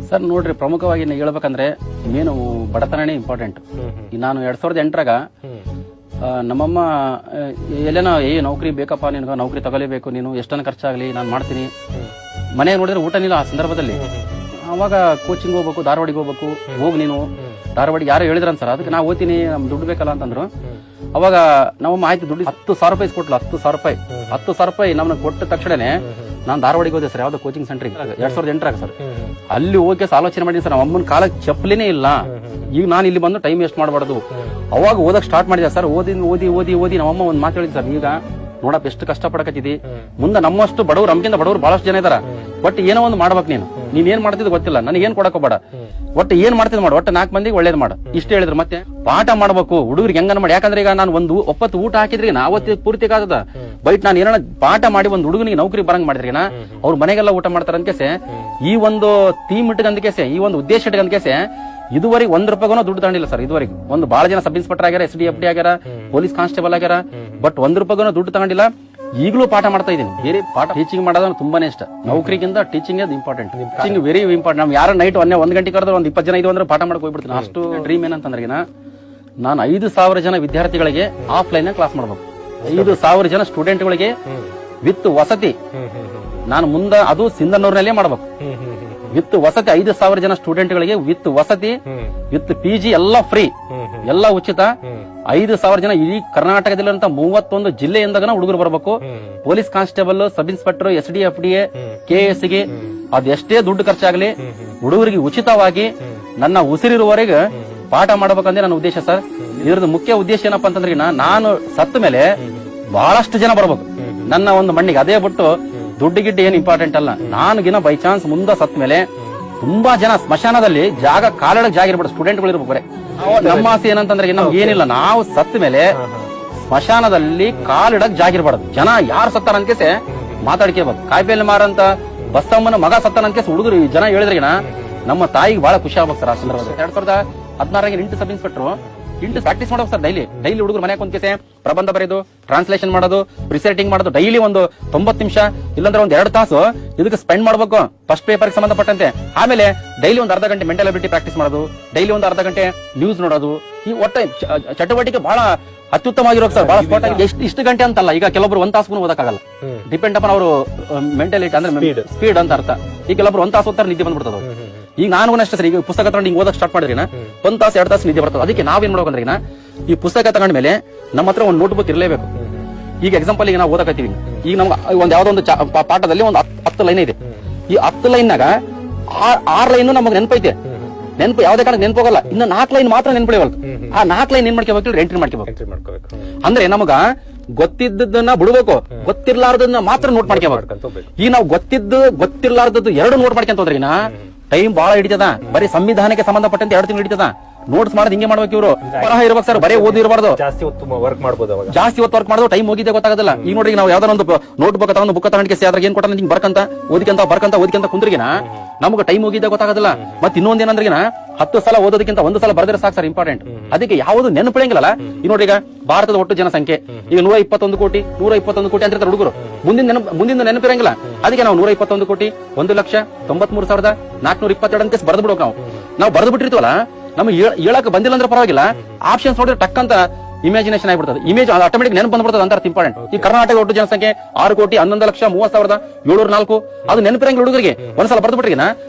Sir ನೋಡ್ರಿ, ಪ್ರಮುಖವಾಗಿ ಹೇಳ್ಬೇಕಂದ್ರೆ ಮೇನು ಬಡತನನೇ ಇಂಪಾರ್ಟೆಂಟ್. ನಾನು 2008ರಾಗ ನಮ್ಮಮ್ಮ ಎಲ್ಲೇನ ನೌಕರಿ ಬೇಕಪ್ಪ, ನಿನಗೆ ನೌಕರಿ ತಗೊಲೇಬೇಕು, ನೀನು ಎಷ್ಟನ್ನ ಖರ್ಚಾಗ್ಲಿ ನಾನು ಮಾಡ್ತೀನಿ. ಮನೆಗೆ ನೋಡಿದ್ರೆ ಊಟನಿಲ್ಲ ಆ ಸಂದರ್ಭದಲ್ಲಿ. ಅವಾಗ ಕೋಚಿಂಗ್ ಹೋಗ್ಬೇಕು, ಧಾರವಾಡಿಗೆ ಹೋಗ್ಬೇಕು, ಹೋಗಿ ನೀನು ಧಾರವಾಡಿಗೆ ಯಾರು ಹೇಳಿದ್ರನ್ ಸರ್, ಅದಕ್ಕೆ ನಾ ಓದ್ತೀನಿ, ನಮ್ ದುಡ್ಡು ಬೇಕಲ್ಲ ಅಂತಂದ್ರು. ಅವಾಗ ನಮ್ಮಮ್ಮ ಆಯ್ತು ದುಡ್ಡು 10,000 ರೂಪಾಯಿ ಕೊಟ್ಲು. 10,000 ರೂಪಾಯಿ ನಮ್ಗೆ ಕೊಟ್ಟ ತಕ್ಷಣನೇ ನಾನು ಧಾರವಾಡಿಗೆ ಹೋದೆ ಸರ್, ಯಾವ್ದೋ ಕೋಚಿಂಗ್ ಸೆಂಟ್ರಿಗೆ 2008ರಾಗ ಸರ್. ಅಲ್ಲಿ ಹೋಗಿ ಆಲೋಚನೆ ಮಾಡಿದ್ದೀನಿ ಸರ್, ನಮ್ಮ ಅಮ್ಮನ ಕಾಲಕ್ಕೆ ಚಪ್ಪಲಿನೇ ಇಲ್ಲ, ಈಗ ನಾನು ಇಲ್ಲಿ ಬಂದು ಟೈಮ್ ವೇಸ್ಟ್ ಮಾಡಬಾರ್ದು. ಅವಾಗ ಓದಕ್ ಸ್ಟಾರ್ಟ್ ಮಾಡಿದೆ ಸರ್. ಓದಿ ನಮ್ಮಮ್ಮ ಒಂದ್ ಮಾತು ಹೇಳಿದ್ ಸರ್, ಈಗ ನೋಡಪ್ಪ ಎಷ್ಟು ಕಷ್ಟ ಪಡಕತ್ತಿದಿ, ಮುಂದೆ ನಮ್ಮಷ್ಟು ಬಡವ್ರು, ನಮ್ಗಿಂತ ಬಡವ್ರು ಬಹಳಷ್ಟು ಜನ ಇದಾರ, ಬಟ್ ಏನೋ ಒಂದು ಮಾಡ್ಬೇಕು, ನೀನ್ ಏನ್ ಮಾಡ್ತಿದ್ ಗೊತ್ತಿಲ್ಲ, ನನಗೆ ಏನ್ ಕೊಡಕ್ ಹೋಗ್ಬೇಡ, ಒಟ್ಟು ಏನ್ ಮಾಡ್ತಿದ್ ಮಾಡು, ಒಟ್ಟು 4 ಮಂದಿಗೆ ಒಳ್ಳೇದ್ ಮಾಡು, ಇಷ್ಟ ಹೇಳಿದ್ರು. ಮತ್ತೆ ಪಾಠ ಮಾಡ್ಬೇಕು ಹುಡುಗರಿಗೆ ಹೆಂಗನ ಮಾಡಿ, ಯಾಕಂದ್ರೆ ಈಗ ನಾನು ಒಂದು ಒಪ್ಪತ್ತು ಊಟ ಹಾಕಿದ್ರಿ ಅವತ್ತು ಪೂರ್ತಿ ಕಾದದ, ಬೈಟ್ ನಾನು ಏನೋ ಪಾಠ ಮಾಡಿ ಒಂದು ಹುಡುಗನಿಗೆ ನೌಕರಿ ಬರಂಗ್ ಮಾಡಿದ್ರಿ ಅವ್ರ ಮನೆಗೆಲ್ಲ ಊಟ ಮಾಡ್ತಾರ ಅಂದ್ಕೇಸೆ, ಈ ಒಂದು ಥೀಮ್ ಇಟ್ಕಂದ್ಕೇಸೆ, ಈ ಒಂದು ಉದ್ದೇಶ ಇಟ್ಕಂದ್ಕೇಸೆ ಇದುವರೆಗೆ 1 ರೂಪಾಯಿಗೂ ದುಡ್ಡು ತಗೊಂಡಿಲ್ಲ ಸರ್. ಇದುವರೆಗೆ ಒಂದು ಬಹಳ ಜನ ಸಬ್ ಇನ್ಸ್ಪೆಕ್ಟರ್ ಆಗ್ಯಾರ, SDFD ಆಗ್ಯಾರ, ಪೊಲೀಸ್ ಕಾನ್ಸ್ಟೇಬಲ್ ಆಗ್ಯಾರ, ಬಟ್ 1 ರೂಪಾಯಿಗೂ ದುಡ್ಡು ತಗೊಂಡಿಲ್ಲ. ಈಗಲೂ ಪಾಠ ಮಾಡ್ತಾ ಇದ್ದೀನಿ. ಬೇರೆ ಪಾಠ ಟೀಚಿಂಗ್ ಮಾಡೋದು ತುಂಬಾನೇ ಇಷ್ಟ. ನೌಕರಿಗಿಂತ ಟೀಚಿಂಗ್ ಅದು ಇಂಪಾರ್ಟೆಂಟ್. Teaching very important. ನಾವು ಯಾರು ನೈಟ್ 1 ಗಂಟೆ ಕರೆದ್ರೆ ಒಂದು 20 ಜನ ಇದು ಅಂದ್ರೆ ಪಾಠ ಮಾಡಕ್ ಹೋಗ್ಬಿಡ್ತೀನಿ. ಅಷ್ಟು ಡ್ರೀಮ್ ಏನಂತಂದ್ರೆ ನಾನು 5,000 ಜನ ವಿದ್ಯಾರ್ಥಿಗಳಿಗೆ ಆಫ್ಲೈನ್ ಕ್ಲಾಸ್ ಮಾಡ್ಬೇಕು. 5,000 ಜನ ಸ್ಟೂಡೆಂಟ್ಗಳಿಗೆ ವಿತ್ ವಸತಿ ನಾನು ಮುಂದೆ ಅದು ಸಿಂಧನೂರಿನಲ್ಲೇ ಮಾಡ್ಬೇಕು. ವಿತ್ ವಸತಿ 5,000 ಜನ ಸ್ಟೂಡೆಂಟ್ಗಳಿಗೆ ವಿತ್ ವಸತಿ ವಿತ್ PG ಎಲ್ಲ ಫ್ರೀ, ಎಲ್ಲ ಉಚಿತ. 5,000 ಜನ ಇಡೀ ಕರ್ನಾಟಕದಲ್ಲಿರುವಂತ 31 ಜಿಲ್ಲೆಯಿಂದ ಹುಡುಗರು ಬರಬೇಕು. Police constable, sub inspector, SDFDA, KS ಗೆ ಅದೆಷ್ಟೇ ದುಡ್ಡು ಖರ್ಚಾಗಲಿ ಹುಡುಗರಿಗೆ ಉಚಿತವಾಗಿ ನನ್ನ ಉಸಿರಿರುವವರೆಗೆ ಪಾಠ ಮಾಡಬೇಕಂದ್ರೆ ನನ್ನ ಉದ್ದೇಶ ಸರ್. ಇದ್ರದ್ದು ಮುಖ್ಯ ಉದ್ದೇಶ ಏನಪ್ಪಾ ಅಂತಂದ್ರೆ ನಾನು ಸತ್ತ ಮೇಲೆ ಬಹಳಷ್ಟು ಜನ ಬರ್ಬೇಕು ನನ್ನ ಒಂದು ಮಣ್ಣಿಗೆ. ಅದೇ ಬಿಟ್ಟು ದುಡ್ಡು ಗಿಡ್ಡು ಏನ್ ಇಂಪಾರ್ಟೆಂಟ್ ಅಲ್ಲ. ನಾನುಗಿನ ಬೈ ಚಾನ್ಸ್ ಮುಂದೆ ಸತ್ ಮೇಲೆ ತುಂಬಾ ಜನ ಸ್ಮಶಾನದಲ್ಲಿ ಜಾಗ ಕಾಲಿಡಕ್ ಜಾಗ ಇರ್ಬಿಡ ಸ್ಟೂಡೆಂಟ್ಗಳು ಇರ್ಬೇಕು. ನಮ್ಮ ಆಸೆ ಏನಂತಂದ್ರೆ ನಮ್ಗೆ ಏನಿಲ್ಲ, ನಾವು ಸತ್ತ ಮೇಲೆ ಸ್ಮಶಾನದಲ್ಲಿ ಕಾಲಿಡಕ್ ಜಾಗ ಇರ್ಬಾರ್ದು. ಜನ ಯಾರು ಸತ್ತಾರ ಅನ್ಕೇಸೆ ಮಾತಾಡ್ಕೇಬೇಕು. ಕಾಯಿಪಲ್ಲೆ ಮಾರಂತ ಬಸ್ತಮ್ಮನ ಮಗ ಸತ್ತಾನ ಅನ್ಕೇಸ್ ಹುಡುಗರು ಜನ ಹೇಳಿದ್ರಿಗಿನ ನಮ್ಮ ತಾಯಿಗೆ ಬಹಳ ಖುಷಿ ಆಗ್ಬೇಕು ಸರ್. ಆ ಸಂದರ್ಭದಲ್ಲಿ 2016 into sub inspector into practice ಮಾಡ್ಬೇಕು ಸರ್. ಡೈಲಿ ಹುಡುಗರು ಮನೆಗೆ ಕುಂತ್ಕೇಸೆ ಪ್ರಬಂಧ ಬರೆಯೋದು, ಟ್ರಾನ್ಸ್ಲೇಷನ್ ಮಾಡೋದು, ಪ್ರಿಸೈಟಿಂಗ್ ಮಾಡೋದು, ಡೈಲಿ ಒಂದು 90 ನಿಮಿಷ ಇಲ್ಲಾಂದ್ರೆ ಒಂದು 2 ತಾಸು ಇದಕ್ಕೆ ಸ್ಪೆಂಡ್ ಮಾಡ್ಬೇಕು ಫಸ್ಟ್ ಪೇಪರ್ಗೆ ಸಂಬಂಧಪಟ್ಟಂತೆ. ಆಮೇಲೆ ಡೈಲಿ ಒಂದು ಅರ್ಧ ಗಂಟೆ ಮೆಂಟಲ್ ಅಬಿಲಿಟಿ ಪ್ರಾಕ್ಟೀಸ್ ಮಾಡೋದು, ಡೈಲಿ ಒಂದು ಅರ್ಧ ಗಂಟೆ ನ್ಯೂಸ್ ನೋಡೋದು. ಈ ಒಟ್ಟೆ ಚಟುವಟಿಕೆ ಬಹಳ ಅತ್ಯುತ್ತಮವಾಗಿರೋದು ಸರ್. ಬಹಳ ಸ್ಪಾಟ್ ಆಗಿ ಇಷ್ಟು ಗಂಟೆ ಅಂತಲ್ಲ, ಈಗ ಕೆಲವೊಬ್ರು 1 ತಾಸು ಓದಕ್ಕಾಗಲ್ಲ. ಡಿಪೆಂಡ್ ಅಪಾನ್ ಅವರು ಮೆಂಟಾಲಿಟಿ ಅಂದ್ರೆ ಸ್ಪೀಡ್ ಅಂತ ಅರ್ಥ. ಈಗ ಕೆಲವೊಬ್ರು 1 ತಾಸು ಓದ್ತಾರೆ, ನಿದ್ದೆ ಬಂದ್ಬಿಡ್ತದ. ಈಗ ನಾನು ಅಷ್ಟೇ ಸರ್, ಈಗ ಪುಸ್ತಕ ತಗೊಂಡು ಹಿಂಗ್ ಓದಕ್ ಸ್ಟಾರ್ಟ್ ಮಾಡಿದ್ರಿನ 1 ತಾಸು 2 ತಾಸು ನಿದ್ದೆ ಬರ್ತದೆ. ಅದಕ್ಕೆ ನಾವೇನ್ ಮಾಡ್ಬೇಕಂದ್ರೆ ಈ ಪುಸ್ತಕ ತಗೊಂಡ ಮೇಲೆ ನಮ್ಮ ಹತ್ರ ಒಂದು ನೋಟ್ಬುಕ್ ಇರಲೇಬೇಕು. ಈಗ ಎಕ್ಸಾಂಪಲ್ ಈಗ ನಾವು ಓದಕತ್ತೀವಿ, ಈಗ ನಮ್ಗೆ ಒಂದು ಯಾವ್ದೋ ಒಂದು ಪಾಠದಲ್ಲಿ ಒಂದು 10 ಲೈನ್ ಇದೆ. ಈ 10 ಲೈನ್ನಾಗ 6 ಲೈನ್ ನಮಗೆ ನೆನಪೈತೆ, ನೆನಪು ಯಾವ್ದೇ ಕಾರಣಕ್ಕೆ ನೆನಪೋಗಲ್ಲ. ಇನ್ನು 4 ಲೈನ್ ಮಾತ್ರ ನೆನಪಿಳಿವಲ್ದು. ಆ 4 ಲೈನ್ ಏನ್ ಮಾಡ್ಕೋಬೇಕು, ಎಂಟ್ರಿ ಮಾಡ್ಕೋಬೇಕು. ಅಂದ್ರೆ ನಮಗ ಗೊತ್ತಿದ್ದನ್ನ ಬಿಡ್ಬೇಕು, ಗೊತ್ತಿರ್ಲಾರ್ದನ್ನ ಮಾತ್ರ ನೋಟ್ ಮಾಡ್ಕೋಬೇಕು. ಈಗ ನಾವು ಗೊತ್ತಿರ್ಲಾರ್ದದ್ದು 2 ನೋಟ್ ಮಾಡ್ಕೊಂತ ಹೋದ್ರಿ ಟೈಮ್ ಬಹಳ ಹಿಡಿತದ. ಬರೀ ಸಂವಿಧಾನಕ್ಕೆ ಸಂಬಂಧಪಟ್ಟಂತೆ 2 ತಿಂಗಳು ಹಿಡಿತದ. ನೋಟ್ಸ್ ಮಾಡೋದು ಹಿಂಗೆ ಮಾಡ್ಬೇಕು. ಇವರು ಬರಹ ಇರ್ಬೇಕು ಸರ್, ಬರೀ ಓದಿ ಇರಬಾರ್ದು. ಜಾಸ್ತಿ ಹೊತ್ತು ವರ್ಕ್ ಮಾಡೋದು, ಟೈಮ್ ಹೋಗಿದ್ದೆ ಗೊತ್ತಾಗೋದಿಲ್ಲ. ಈಗ ನೋಡಿ ನಾವು ಯಾವ್ದಾರ ಒಂದು ನೋಟ್ ಬುಕ್ ತಗೊಂಡು ಬುಕ್ ತಗೊಂಡಿಗೆ ಅದ್ರಾಗ ಏನ್ ಕೊಟ್ಟ ಹಿಂಗ್ ಬರ್ಕಂತ ಓದಿಕಂತ ಕುಂದ್ರಿಗಿನ ನಮ್ಗೆ ಟೈಮ್ ಹೋಗಿದ್ದೆ ಗೊತ್ತಾಗೋದಿಲ್ಲ. ಮತ್ತೆ ಇನ್ನೊಂದ್ ಏನಂದ್ರಿಗಿನ 10 ಸಲ ಓದೋದಕ್ಕಿಂತ 1 ಸಲ ಬರ್ದ್ರೆ ಸಾಕು ಸರ್, ಇಂಪಾರ್ಟೆಂಟ್. ಅದಕ್ಕೆ ಯಾವುದು ನೆನಪಿಳಂಗಿಲ್ಲ. ಈಗ ನೋಡಿ, ಈಗ ಭಾರತದ ಒಟ್ಟು ಜನಸಂಖ್ಯೆ ಈಗ 121 ಕೋಟಿ ಅಂತ ಹುಡುಗರು ಮುಂದಿನ ನೆನಪಿರಂಗಿಲ್ಲ. ಅದಕ್ಕೆ ನಾವು 121 ಕೋಟಿ 1,93,422 ಅಂತ ಬರ್ದು ಬಿಡೋಕೆ ನಾವು ಬರ್ದು ಬಿಟ್ಟಿರ್ತೀವಲ್ಲ, ನಮ್ಗೆ ಹೇಳಕ್ ಬಂದಿಲ್ಲ ಅಂದ್ರೆ ಪರವಾಗಿಲ್ಲ, ಆಪ್ಷನ್ಸ್ ನೋಡಿದ್ರೆ ಟಕ್ ಅಂತ ಇಮ್ಯಾಜಿನೇಷನ್ ಆಗಿಬಿಡ್ತದೆ. ಇಮೇಜ್ ಆಟೋಮೆಟಿಕ್ ನೆನಪು ಬಂದ್ಬಿಡ್ತದೆ ಅಂತ ಇಂಪಾರ್ಟೆಂಟ್. ಈ ಕರ್ನಾಟಕ ಒಟ್ಟು ಜನಸಂಖ್ಯೆ 6,11,30,704 ಅದು ನೆನಪಿರಂಗ ಹುಡುಗರಿಗೆ ಒಂದ್ಸಲ ಬರ್ದು ಬಿಟ್ರಿಗಿನ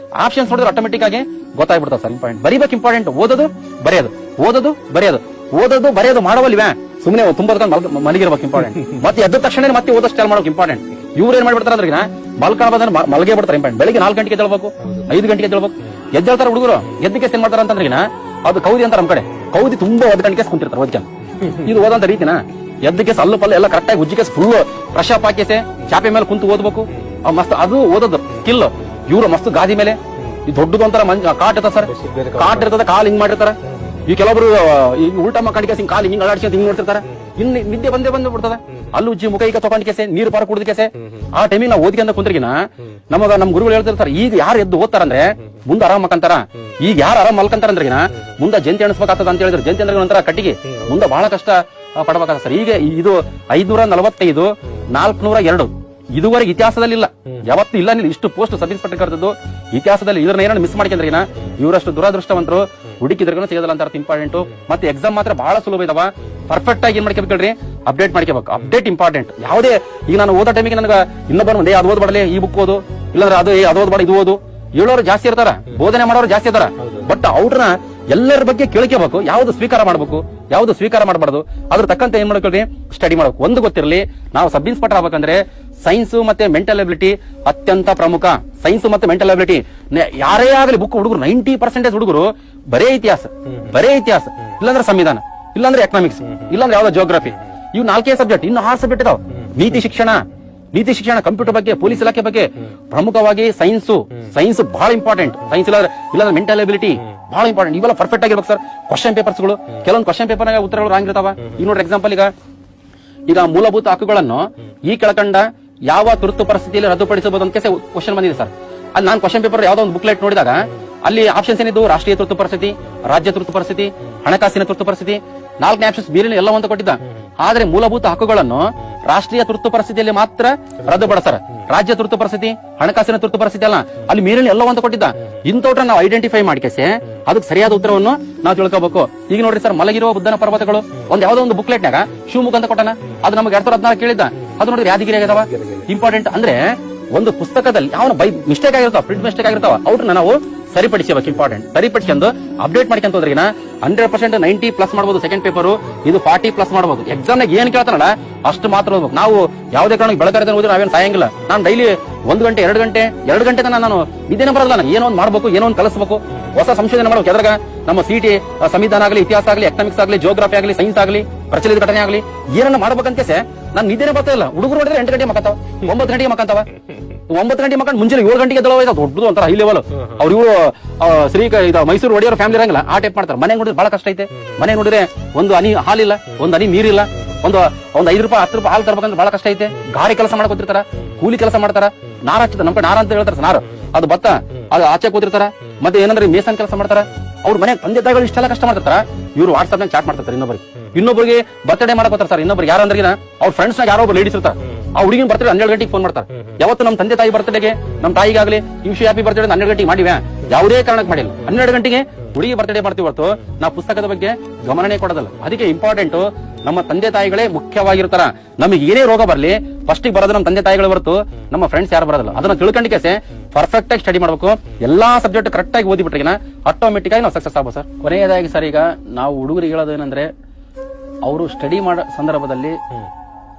ಆಪ್ಷನ್ಸ್ ನೋಡಿದ್ರೆ ಆಟೋಮೆಟಿಕ್ ಆಗಿ ಗೊತ್ತಾಗ್ಬಿಡ್ತದೆ ಸರ್. ಇಂಪಾರ್ಟೆಂಟ್ ಬರೀಬೇಕು, ಇಂಪಾರ್ಟೆಂಟ್. ಓದೋದು ಬರೆಯೋದು ಮಾಡವಲ್ವೇ ಸುಮ್ಮನೆ ಮಲಗಿರ್ಬೇಕು, ಇಂಪಾರ್ಟೆಂಟ್. ಮತ್ತೆ ಎದ್ದ ತಕ್ಷಣ ಮತ್ತೆ ಓದೋ ಸ್ಟಾರ್ಟ್ ಮಾಡೋಕೆ ಇಂಪಾರ್ಟೆಂಟ್. ಇವ್ರು ಏನ್ ಮಾಡ್ಬಿಡ್ತಾರೆ ಅಂದ್ರೆ ಮಲ್ಕಾಬಂದ್ರೆ ಮಲಗೇ ಬಿಡ್ತಾರೆ. ಇಂಪಾರ್ಟೆಂಟ್. ಬೆಳಿಗ್ಗೆ 4 ಗಂಟೆಗೆ ಎದ್ದೇಳ್ಬೇಕು, 5 ಗಂಟೆಗೆ ಎದ್ದೇಳ್ಬೇಕು. ಎದ್ದೇಳ್ತಾರೆ ಹುಡುಗರು. ಎದ್ದಕ್ಕೆ ಏನ್ ಮಾಡ್ತಾರೆ ಅಂತಂದ್ರೆ ಅದು ಕೌದಿ ಅಂತ ನಮ್ ಕಡೆ ಕೌದಿ ತುಂಬಾ 1 ಗಂಟೆಗೆ ಕುಂತಿರ್ತಾರೆ ಓದ್ಕೊಂಡು. ಇದು ಓದಂತ ರೀತಿನ ಎದ್ದಕ್ಕೆ ಸಲ್ಲು ಪಲ್ಲು ಎಲ್ಲ ಕರೆಕ್ಟಾಗಿ ಉಜ್ಜಿಗೆ ಫುಲ್ ಫ್ರೆಶ್ ಅಪ್ ಹಾಕಿಸೆ ಚಾಪೆ ಮೇಲೆ ಕುಂತು ಓದ್ಬೇಕು. ಮಸ್ತ್ ಅದು ಓದೋದು ಸ್ಕಿಲ್. ಇವ್ರು ಮಸ್ತ್ ಗಾದಿ ಮೇಲೆ ದೊಡ್ಡದು ಒಂಥರ ಕಾಟ್ ಇರ್ತದೆ ಸರ್, ಕಾಟ್ ಇರ್ತದೆ, ಕಾಲ್ ಹಿಂಗ್ ಮಾಡಿರ್ತಾರೆ. ಈ ಕೆಲವೊಬ್ರು ಉಲ್ಟಾ ಮಕ್ಕಳಿಗೆ ಕಾಲ್ ಹಿಂಗ್ ಅಳಾಡ್ಸಿ ಹಿಂಗ್ ನೋಡ್ತಿರ್ತಾರೆ. ಇನ್ನು ನಿದ್ದೆ ಬಂದೇ ಬಿಡ್ತದೆ. ಅಲ್ಲಿ ಉಜ್ಜಿ ಮುಖ ಈಗ ತಗೊಂಡ್ ಕೆಸೆ ನೀರು ಪಾರ ಕುಡಿದ ಕೆಸೆ ಆ ಟೈಮಿಗೆ ನಾವು ಓದ್ಕೊಂಡ ಕುಂದ್ರಿಗಿನ ನಮ್ ಗುರುಗಳು ಹೇಳ್ತಿರ್ತಾರೆ, ಈಗ ಯಾರು ಎದ್ದು ಓದ್ತಾರಂದ್ರೆ ಮುಂದೆ ಆರಾಮ್ ಮಕ್ಕಂತಾರ. ಈಗ ಯಾರು ಆರಾಮ್ ಮಲ್ಕಂತಾರ ಅಂದ್ರಿಗಿನ ಮುಂದೆ ಜಂತಿ ಅಣಿಸ್ಬೇಕಾಗ್ತದ ಅಂತ ಹೇಳಿದ್ರೆ ಜಂತಿ ಅಂದ್ರೆ ಒಂಥರ ಕಟ್ಟಿಗೆ ಮುಂದೆ ಬಹಳ ಕಷ್ಟ ಪಡ್ಬೇಕಾಗ್ತದೆ ಸರ್. ಈಗ ಇದು 545 402 ಇದುವರೆಗೆ ಇತಿಹಾಸದಲ್ಲಿ ಇಲ್ಲ, ಯಾವತ್ತೂ ಇಲ್ಲ. ಇಷ್ಟು ಪೋಸ್ಟ್ ಸಬ್ ಇನ್ಸ್ಪೆಕ್ಟರ್ ಕರೆದದ್ದು ಇತಿಹಾಸದಲ್ಲಿ ಇದ್ರನ್ನ ಏನಾದ್ರು ಮಿಸ್ ಮಾಡ್ಕೊಂಡ್ರೆ ಇವರಷ್ಟು ದುರಾದೃಷ್ಟವಂತರು ಹುಡುಕಿದ್ರಿಗೂ ಸಿಗೋದಲ್ಲ ಅಂತ ಇಂಪಾರ್ಟೆಂಟ್. ಮತ್ತೆ ಎಕ್ಸಾಮ್ ಮಾತ್ರ ಬಹಳ ಸುಲಭ ಇದಾವ. ಪರ್ಫೆಕ್ಟ್ ಆಗಿ ಏನ್ ಮಾಡ್ಕೋಬೇಕ್ರಿ, ಅಪ್ಡೇಟ್ ಮಾಡ್ಕೋಬೇಕು. Update important. ಯಾವುದೇ ಈಗ ನಾನು ಓದೋ ಟೈಮಿಗೆ ನನಗೆ ಇನ್ನೊಬ್ಬರು ಒಂದೇ ಅದು ಓದ್ಬಾಡಲಿ, ಈ ಬುಕ್ ಓದು, ಇಲ್ಲಾಂದ್ರೆ ಅದು ಓದ್ಬೇಡ ಇದು ಓದು ಹೇಳೋರು ಜಾಸ್ತಿ ಇರ್ತಾರ, ಬೋಧನೆ ಮಾಡೋರು ಜಾಸ್ತಿ ಇರ್ತಾರ. ಬಟ್ ಅವ್ರನ್ನ ಎಲ್ಲರ ಬಗ್ಗೆ ಕೇಳ್ಕೋಬೇಕು, ಯಾವ್ದು ಸ್ವೀಕಾರ ಮಾಡ್ಬೇಕು, ಯಾವ್ದು ಸ್ವೀಕಾರ ಮಾಡಬಾರ್ದು, ಅದ್ರ ತಕ್ಕಂತೆ ಏನ್ ಮಾಡ್ಕೊಳ್ರಿ, ಸ್ಟಡಿ ಮಾಡ್ಬೇಕು. ಒಂದು ಗೊತ್ತಿರಲಿ, ನಾವು ಸಬ್ ಇನ್ಸ್ಪೆಕ್ಟರ್ ಆಗ್ಬೇಕಂದ್ರೆ ಸೈನ್ಸ್ ಮತ್ತೆ ಮೆಂಟಲ್ ಎಬಿಲಿಟಿ ಅತ್ಯಂತ ಪ್ರಮುಖ. ಸೈನ್ಸ್ ಮತ್ತೆ ಮೆಂಟಲ್ ಎಬಿಲಿಟಿ ಯಾರೇ ಆಗಲಿ ಬುಕ್ ಹುಡುಗರು 90% ಹುಡುಗರು ಬರೇ ಇತಿಹಾಸ, ಇಲ್ಲಾಂದ್ರೆ ಸಂವಿಧಾನ, ಇಲ್ಲಾಂದ್ರೆ ಎಕನಾಮಿಕ್ಸ್, ಇಲ್ಲಾಂದ್ರೆ ಯಾವ್ದೋ ಜಿಯೋಗ್ರಫಿ, ಇವು 4 ಸಬ್ಜೆಕ್ಟ್. ಇನ್ನು 6 ಸಬ್ಜೆಕ್ಟ್ ಇದಾವ. ನೀತಿ ಶಿಕ್ಷಣ, ಕಂಪ್ಯೂಟರ್ ಬಗ್ಗೆ, ಪೊಲೀಸ್ ಇಲಾಖೆ ಬಗ್ಗೆ. ಪ್ರಮುಖವಾಗಿ ಸೈನ್ಸ್ ಬಹಳ ಇಂಪಾರ್ಟೆಂಟ್. ಸೈನ್ಸ್ ಇಲ್ಲಾಂದ್ರೆ ಮೆಂಟಲ್ ಎಬಿಲಿಟಿ ಬಹಳ ಇಂಪಾರ್ಟೆಂಟ್. ಇವೆಲ್ಲ ಪರ್ಫೆಕ್ಟ್ ಆಗಿರ್ಬೇಕು ಸರ್. ಕ್ವಶನ್ ಪೇಪರ್ಸ್ಗಳು, ಕೆಲವೊಂದು ಕ್ವಶನ್ ಪೇಪರ್ ಉತ್ತರಗಳು ರಾಂಗ್ ಇರ್ತಾವ. ಈಗ ನೋಡ್ರಿ ಎಕ್ಸಾಂಪಲ್, ಈಗ ಮೂಲಭೂತ ಹಕ್ಕುಗಳನ್ನು ಈ ಕೆಳಕಂಡ ಯಾವ ತುರ್ತು ಪರಿಸ್ಥಿತಿಯಲ್ಲಿ ರದ್ದುಪಡಿಸಬಹುದು ಅಂತ ಕ್ವಶನ್ ಬಂದಿದೆ ಸರ್. ಅಲ್ಲಿ ನಾನು ಕ್ವಶನ್ ಪೇಪರ್ ಯಾವ್ದೋ ಒಂದು ಬುಕ್ಲೆಟ್ ನೋಡಿದಾಗ ಅಲ್ಲಿ ಆಪ್ಷನ್ಸ್ ಏನಿದ್ದು, ರಾಷ್ಟ್ರೀಯ ತುರ್ತು ಪರಿಸ್ಥಿತಿ, ರಾಜ್ಯ ತುರ್ತು ಪರಿಸ್ಥಿತಿ, ಹಣಕಾಸಿನ ತುರ್ತು ಪರಿಸ್ಥಿತಿ, 4 ಆಪ್ಷನ್ಸ್ ಬೇರೆ ಎಲ್ಲ ಅಂತ ಕೊಟ್ಟಿದ್ದ. ಆದ್ರೆ ಮೂಲಭೂತ ಹಕ್ಕುಗಳನ್ನು ರಾಷ್ಟ್ರೀಯ ತುರ್ತು ಪರಿಸ್ಥಿತಿಯಲ್ಲಿ ಮಾತ್ರ ರದ್ದುಪಡಿಸ್ತಾರ. ರಾಜ್ಯ ತುರ್ತು ಪರಿಸ್ಥಿತಿ, ಹಣಕಾಸಿನ ತುರ್ತು ಪರಿಸ್ಥಿತಿ ಅಲ್ಲ, ಅಲ್ಲಿ ಮೀರಿನ ಎಲ್ಲ ಅಂತ ಕೊಟ್ಟಿದ್ದ. ಇಂಥವ್ರ ನಾವು ಐಡೆಂಟಿಫೈ ಮಾಡ್ಕೇಸಿ ಅದಕ್ಕೆ ಸರಿಯಾದ ಉತ್ತರವನ್ನು ನಾವು ತಿಳ್ಕೋಬೇಕು. ಈಗ ನೋಡ್ರಿ ಸರ್, ಮಲಗಿರುವ ಬುದ್ಧನ ಪರ್ವತಗಳು ಯಾವ್ದೋ ಒಂದು ಬುಕ್ಲೆಟ್ನಾಗ ಶಿವಮೊಗ್ಗ ಅಂತ ಕೊಟ್ಟನ. ಅದು ನಮಗೆ 2014 ಕೇಳಿದ್ದ. ಅದು ನೋಡಿದ್ರೆ ಯಾದಗಿರಿ ಆಗದವ. ಇಂಪಾರ್ಟೆಂಟ್ ಅಂದ್ರೆ ಒಂದು ಪುಸ್ತಕದಲ್ಲಿ ಯಾವ ಮಿಸ್ಟೇಕ್ ಆಗಿರ್ತಾವ, ಪ್ರಿಂಟ್ ಮಿಸ್ಟೇಕ್ ಆಗಿರ್ತಾವ, ಅವ್ರನ್ನ ನಾವು ಸರಿಪಡಿಸಬೇಕು. ಇಂಪಾರ್ಟೆಂಟ್ ಸರಿಪಡಿಸ್ಕೊಂಡು ಅಪ್ಡೇಟ್ ಮಾಡ್ಕೊಂತ ಹೋದ್ರಿನ 100% 90+ ಮಾಡಬಹುದು. ಸೆಕೆಂಡ್ ಪೇಪರ್ ಇದು 40+ ಮಾಡಬಹುದು. ಎಕ್ಸಾಮ್ ನಾಗ ಏನ್ ಕೇಳ್ತಾನಲ್ಲ ಅಷ್ಟು ಮಾತ್ರ ಓದ್ಬೇಕು. ನಾವು ಯಾವುದೇ ಕಾರಣಕ್ಕೆ ಬೆಳಗಾರದಲ್ಲಿ ಓದಿದ್ರೆ ನಾವೇನು ಸಾಯಂಗಿಲ್ಲ. ನಾನು ಡೈಲಿ 1 ಗಂಟೆ 2 ಗಂಟೆ ತನಕ ನಾನು ಇದೇನೇ ಬರಲ್ಲ. ನಾನು ಏನೋ ಒಂದು ಮಾಡ್ಬೇಕು, ಏನೋ ಒಂದು ಕಲಿಸಬೇಕು, ಹೊಸ ಸಂಶೋಧನೆ ಮಾಡ್ಬೇಕು. ಎದ್ರಾಗ ನಮ್ಮ ಸಿಟಿ ಸಂವಿಧಾನ ಆಗಲಿ, ಇತಿಹಾಸ ಆಗಲಿ, ಎಕನಾಮಿಕ್ಸ್ ಆಗಲಿ, ಜಿಯೋಗ್ರಫಿ ಆಗಲಿ, ಸೈನ್ಸ್ ಆಗಲಿ, ಪ್ರಚಲಿತ ಘಟನೆ ಆಗಲಿ, ಏನನ್ನ ಮಾಡ್ಬೇಕಂತೇಸೆ ನಾನು ನಿದ್ದೇನೆ ಬರ್ತಾ ಇಲ್ಲ. ಹುಡುಗರು ನೋಡಿದ್ರೆ 8 ಗಂಟೆ ಮಕ್ಕಂತಾವ, 9 ಗಂಟೆಗೆ ಮಕ್ಕಂತಾವ. 9 ಗಂಟೆ ಮಕ್ಕಂಡು ಮುಂಜಾನೆ 7 ಗಂಟೆಗೆ ದೊಡ್ಡದು ಒಂಥರ ಹೈ ಲೆವೆಲ್. ಅವ್ರು ಮೈಸೂರು ಒಡೆಯವರು ಫ್ಯಾಮಿಲಿ ಇರಂಗಿಲ್ಲ, ಆ ಟೈಪ್ ಮಾಡ್ತಾರೆ. ಮನೆ ನೋಡಿದ್ರೆ ಬಹಳ ಕಷ್ಟ ಐತೆ. ಮನೆ ನೋಡಿದ್ರೆ ಒಂದು ಹನಿ ಹಾಲಿಲ್ಲ, ಒಂದು ಹನಿ ನೀರಿಲ್ಲ, ಒಂದು 5 ರೂಪಾಯಿ 10 ರೂಪಾಯಿ ಹಾಲು ತರ್ಬೇಕಂದ್ರೆ ಬಹಳ ಕಷ್ಟ ಐತೆ. ಗಾರೆ ಕೆಲಸ ಮಾಡ್ಕೊತಿರ್ತಾರ, ಕೂಲಿ ಕೆಲಸ ಮಾಡ್ತಾರ, ನಾರ ಹಚ್ಚಿದ ನಮ್ಮ ನಾರ ಅಂತ ಹೇಳ್ತಾರ. ನಾರು ಅದು ಭತ್ತ ಅದು ಆಚೆ ಕೂತಿರ್ತಾರ. ಮತ್ತೆ ಏನಂದ್ರೆ ಮೇಸನ್ ಕೆಲಸ ಮಾಡ್ತಾರ. ಅವ್ರ ಮನೆ ತಂದೆ ತಾಯಿಗಳು ಇಷ್ಟೆಲ್ಲ ಕಷ್ಟ ಮಾಡ್ತಾರ. ಇವ್ರು ವಾಟ್ಸ್ಆಪ್ ನಾಗ ಚಾಟ್ ಮಾಡ್ತಾರೆ. ಇನ್ನೊಬ್ಬರಿಗೆ ಬರ್ತ್ಡೇ ಮಾಡಕೋತಾರ ಸರ್. ಇನ್ನೊಬ್ರಿಗೆ ಯಾರಂದ್ರೆ ಅವ್ರ ಫ್ರೆಂಡ್ಸ್ ನಾಗ ಯಾರೋ ಒಬ್ಬರು ಲೇಡೀಸ್ ಇರ್ತಾರೆ. ಆ ಹುಡುಗಿನ ಬರ್ತ್ಡೇ 12 ಗಂಟೆಗೆ ಫೋನ್ ಮಾಡ್ತಾರೆ. ಯಾವತ್ತು ನಮ್ಮ ತಂದೆ ತಾಯಿ ಬರ್ತ್ಡೇಗೆ, ನಮ್ಮ ತಾಯಿಗಾಗಲಿ ವಿಶ್ ಹ್ಯಾಪಿ ಬರ್ತ್ಡೇ 12 ಗಂಟೆಗೆ ಮಾಡಿವ್ಯಾ? ಯಾವುದೇ ಕಾರಣಕ್ಕೆ ಮಾಡಿಲ್ಲ. 12 ಗಂಟೆಗೆ ಹುಡುಗಿ ಬರ್ತ್ಡೇ ಮಾಡ್ತೀವಿ ಹೊರತು ನಾವು ಪುಸ್ತಕದ ಬಗ್ಗೆ ಗಮನನೇ ಕೊಡೋದಲ್ಲ. ಅದಕ್ಕೆ ಇಂಪಾರ್ಟೆಂಟ್ ನಮ್ಮ ತಂದೆ ತಾಯಿಗಳೇ ಮುಖ್ಯವಾಗಿರ್ತಾರ. ನಮಗೆ ಏನೇ ರೋಗ ಬರ್ಲಿ ಫಸ್ಟ್ ಬರೋದು ನಮ್ಮ ತಂದೆ ತಾಯಿಗಳು ಹೊರತು ನಮ್ಮ ಫ್ರೆಂಡ್ಸ್ ಯಾರು ಬರೋದಿಲ್ಲ. ಅದನ್ನ ತಿಳ್ಕೊಂಡಿಕೆ ಪರ್ಫೆಕ್ಟ್ ಆಗಿ ಸ್ಟಡಿ ಮಾಡಬೇಕು. ಎಲ್ಲಾ ಸಬ್ಜೆಕ್ಟ್ ಕರೆಕ್ಟ್ ಆಗಿ ಓದಿಬಿಟ್ರೆ ಆಟೋಮೆಟಿಕ್ ಆಗಿ ನಾವು ಸಕ್ಸಸ್ ಆಗ್ಬೋದು ಸರ್. ಕೊನೆಯದಾಗಿ ಸರ್, ಈಗ ನಾವು ಹುಡುಗರಿಗೆ ಹೇಳೋದು ಏನಂದ್ರೆ, ಅವರು ಸ್ಟಡಿ ಮಾಡೋ ಸಂದರ್ಭದಲ್ಲಿ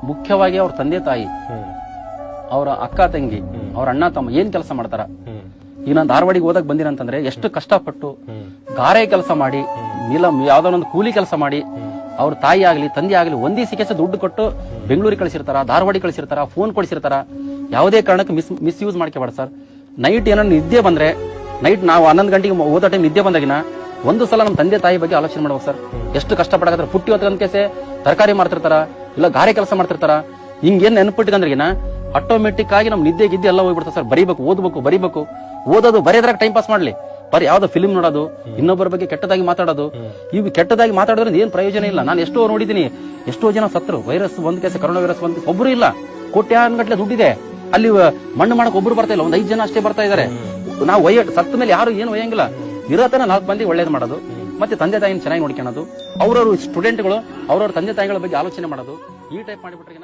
ಮುಖ್ಯವಾಗಿ ಅವ್ರ ತಂದೆ ತಾಯಿ, ಅವರ ಅಕ್ಕ ತಂಗಿ, ಅವ್ರ ಅಣ್ಣ ತಮ್ಮ ಏನ್ ಕೆಲಸ ಮಾಡ್ತಾರ. ಈಗ ನಾನು ಧಾರವಾಡಿಗೆ ಓದಕ್ ಬಂದಿರಂತಂದ್ರೆ ಎಷ್ಟು ಕಷ್ಟಪಟ್ಟು ಗಾರೆ ಕೆಲಸ ಮಾಡಿ, ಯಾವ್ದೋ ಒಂದು ಕೂಲಿ ಕೆಲಸ ಮಾಡಿ, ಅವ್ರ ತಾಯಿ ಆಗ್ಲಿ ತಂದೆ ಆಗ್ಲಿ ಒಂದೇ ಕೆಲಸ ದುಡ್ಡು ಕೊಟ್ಟು ಬೆಂಗಳೂರಿಗೆ ಕಳಿಸಿರ್ತಾರ, ಧಾರವಾಡಿ ಕಳಿಸಿರ್ತಾರ, ಫೋನ್ ಕೊಡಿಸಿರ್ತಾರ. ಯಾವುದೇ ಕಾರಣಕ್ಕೆ ಮಿಸ್ಯೂಸ್ ಮಾಡ್ಕೋಬೇಡ ಸರ್. ನೈಟ್ ಏನಾದ್ರು ನಿದ್ದೆ ಬಂದ್ರೆ, ನೈಟ್ ನಾವು 11 ಗಂಟೆಗೆ ಓದೋ ಟೈಮ್ ನಿದ್ದೆ ಬಂದಾಗಿನ ಒಂದು ಸಲ ನಮ್ಮ ತಂದೆ ತಾಯಿ ಬಗ್ಗೆ ಆಲೋಚನೆ ಮಾಡ್ಬೇಕು ಸರ್. ಎಷ್ಟು ಕಷ್ಟಪಡಕತ್ತಾರ. ಪುಟ್ಟಿ ಹೊತ್ತಂತ ತರಕಾರಿ ಮಾಡ್ತಿರ್ತಾರ, ಇಲ್ಲ ಗಾರೆ ಕೆಲಸ ಮಾಡ್ತಿರ್ತಾರ. ಹಿಂಗೇನ್ ನೆನಪಿಟ್ಟಿದಂದ್ರಿಗಿನ ಆಟೋಮೆಟಿಕ್ ಆಗಿ ನಮ್ ನಿದ್ದೆ ಗಿದ್ದೆ ಎಲ್ಲ ಹೋಗ್ಬಿಡ್ತಾರೆ ಸರ್. ಬರೀಬೇಕು, ಓದ್ಬೇಕು, ಬರೀಬೇಕು. ಓದೋದು ಬರೆಯೋದ್ರಾಗ ಟೈಮ್ ಪಾಸ್ ಮಾಡ್ಲಿ. ಬರೀ ಯಾವ್ದೋ ಫಿಲ್ಮ್ ನೋಡೋದು, ಇನ್ನೊಬ್ಬರ ಬಗ್ಗೆ ಕೆಟ್ಟದಾಗಿ ಮಾತಾಡೋದು, ಇವು ಕೆಟ್ಟದಾಗಿ ಮಾತಾಡೋದ್ರಿಂದ ಏನ್ ಪ್ರಯೋಜನ ಇಲ್ಲ. ನಾನು ಎಷ್ಟೋ ನೋಡಿದೀನಿ, ಎಷ್ಟೋ ಜನ ಸತ್ರು. ವೈರಸ್ ಒಂದ್ ಕೇಸ್, ಕರೋನಾ ವೈರಸ್ ಒಂದ್ ಒಬ್ರು ಇಲ್ಲ. ಕೋಟ್ಯಾನ್ಗಟ್ಲೆ ದುಡ್ಡಿದೆ. ಅಲ್ಲಿ ಮಣ್ಣು ಮಾಡಕ್ ಒಬ್ರು ಬರ್ತಾ ಇಲ್ಲ, ಒಂದ್ 5 ಜನ ಅಷ್ಟೇ ಬರ್ತಾ ಇದಾರೆ. ನಾವು ಸತ್ತ ಮೇಲೆ ಯಾರು ಏನು ಒಯ್ಯಂಗಿಲ್ಲ. ಇರೋತನ 4 ಮಂದಿ ಒಳ್ಳೇದು ಮಾಡೋದು, ಮತ್ತೆ ತಂದೆ ತಾಯಿನ ಚೆನ್ನಾಗಿ ನೋಡ್ಕೊಳ್ಳೋದು, ಅವ್ರವ್ರ ಸ್ಟೂಡೆಂಟ್ಗಳು ಅವ್ರವ್ರ ತಂದೆ ತಾಯಿಗಳ ಬಗ್ಗೆ ಆಲೋಚನೆ ಮಾಡೋದು, ಈ ಟೈಪ್ ಮಾಡಿಬಿಟ್ರೆ